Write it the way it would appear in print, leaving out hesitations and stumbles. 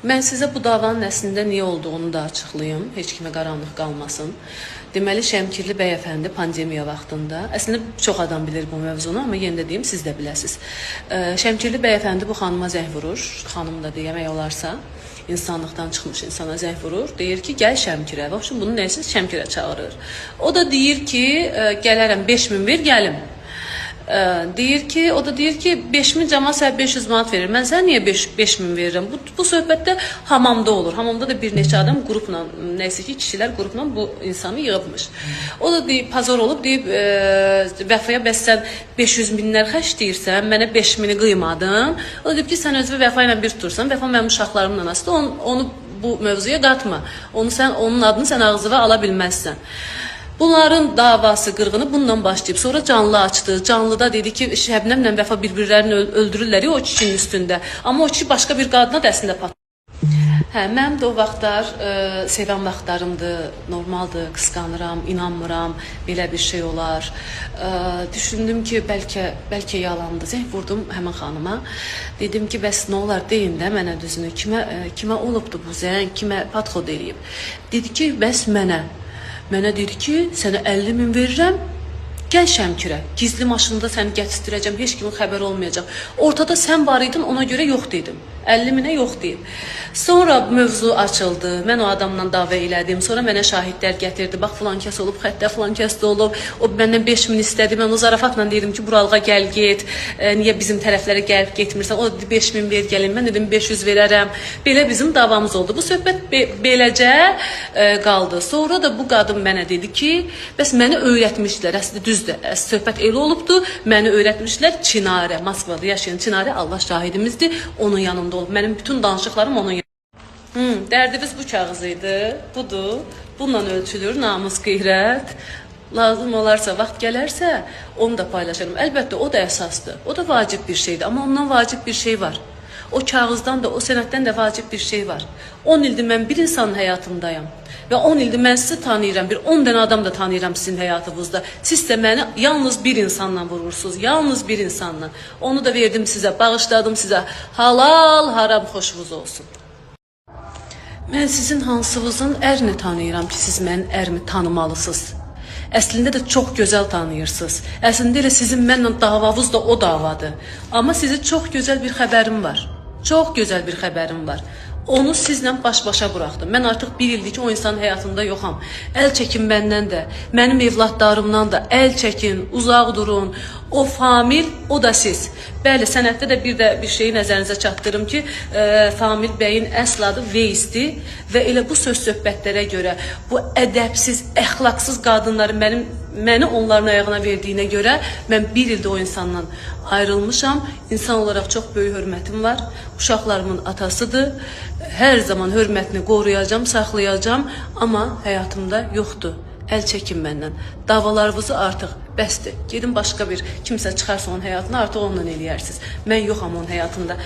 Mən sizə bu davanın əslində niyə olduğunu da açıqlayım, heç kimə qaranlıq qalmasın. Deməli, Şəmkirli bəyəfəndi pandemiya vaxtında, əslində çox adam bilir bu mövzunu, amma yenə də deyim, siz də biləsiniz. Şəmkirli bəyəfəndi bu xanıma zəng vurur, xanım da demək olarsa, insanlıqdan çıxmış insana zəng vurur, deyir ki, gəl Şəmkirə. Və bunun nəysə Şəmkirə çağırır. O da deyir ki, gələrəm 5000 ver, gəlim. O da deyir ki 5000 cəma sənə 500 manat verir. Mən sənə niyə 5000 verirəm? Bu söhbətdə hamamda olur. Hamamda da bir neçə adam qrupla, nəysə ki kişilər qrupla bu insanı yığıbmış. O da deyib, pazar olub, deyib Vəfaya bəs sən 500 minlər xərcləyirsən, mənə 5000-i qıymadın. O da deyib ki, sən özü Vəfa ilə bir tutursan, Vəfa mənim uşaqlarımın anasıdır, onu bu mövzuya qatma. Onun adını sən ağzına ala bilməzsən. Bunların davası, qırğını bununla başlayıb. Sonra canlı açdı. Canlıda dedi ki, Şəbnəmlə Vəfa bir-birlərini öldürürlər o kişinin üstündə. Amma o kişi başqa bir qadına da əslində patladı. Mənim də o vaxtlar sevən vaxtlarımdır, normaldır, qısqanıram, inanmıram, belə bir şey olar. Düşündüm ki, bəlkə yalandı. Zəng vurdum həmin xanıma. Dedim ki, bəs nə olar, deyin də mənə düzünü. Kimə olubdu bu zəng, kimə padxod eləyib? Dedi ki, bəs mənə. Mənə dedi ki, sənə 50 000 verirəm, gəl Şəmkirə. Gizli maşında səni gətirəcəm, heç kimin xəbər olmayacaq. Ortada sən var idin, ona görə yox dedim. 50 000-ə yox deyib. Sonra mövzu açıldı. Mən o adamla dava elədim. Sonra mənə şahidlər gətirdi. Bax, filan kəs olub, xəttə filan kəs də olub. O məndən 5000 istədi. Mən o zarafatla deyirdim ki, buralığa gəl, get. Niyə bizim tərəflərə gəlib getmirsən? O dedi 5000 ver gəlin. Mən dedim 500 verərəm. Belə bizim davamız oldu. Bu söhbət beləcə qaldı. Sonra da bu qadın mənə dedi ki, bəs məni öyrətmişlər. Əslində düzdür. Söhbət elə olubdu. Məni öyrətmişlər Çinarə. Moskvada yaşayan Çinarə Allah şahidimizdir. Onun yanında olub. Mənim bütün danışıqlarım onun yanında. Dərdimiz bu kağız idi. Budur. Bununla ölçülür namus, qeyrət. Lazım olarsa, vaxt gələrsə, onu da paylaşırım. Əlbəttə, o da əsasdır. O da vacib bir şeydir. Amma ondan vacib bir şey var. O kağızdan da, o sənətdən də vacib bir şey var. 10 ildir mən bir insanın həyatındayım. Və 10 ildir mən sizi tanıyıram. Bir 10 dənə adam da tanıyıram sizin həyatınızda. Siz də məni yalnız bir insanla vurursunuz. Yalnız bir insanla. Onu da verdim sizə, bağışladım sizə. Halal, haram xoşunuz olsun. Mən sizin hansınızın ərini tanıyıram ki, siz mənim ərimi tanımalısınız. Əslində də çox gözəl tanıyırsınız. Əslində elə sizin mənlə davavız da o davadır. Amma sizə çox gözəl bir xəbərim var. Çox gözəl bir xəbərim var. Onu sizlə baş-başa buraxdım. Mən artıq bir ildir ki, o insanın həyatında yoxam. Əl çəkin məndən də, mənim evladlarımdan da əl çəkin, uzaq durun. O Famil, o da siz. Bəli, sənətdə də bir şeyi nəzərinizə çatdırım ki, Famil bəyin əsl adı Veysdir və elə bu söz-söhbətlərə görə, bu ədəbsiz, əxlaqsız qadınları məni onların ayağına verdiyinə görə mən bir ildə o insandan ayrılmışam. İnsan olaraq çox böyük hörmətim var. Uşaqlarımın atasıdır. Hər zaman hörmətini qoruyacam, saxlayacam, amma həyatımda yoxdur. Əl çəkin məndən. Davalarınızı artıq bəsdir. Gedin başqa bir kimsə çıxarsa onun həyatını artıq onunla eləyərsiniz. Mən yoxam onun həyatında.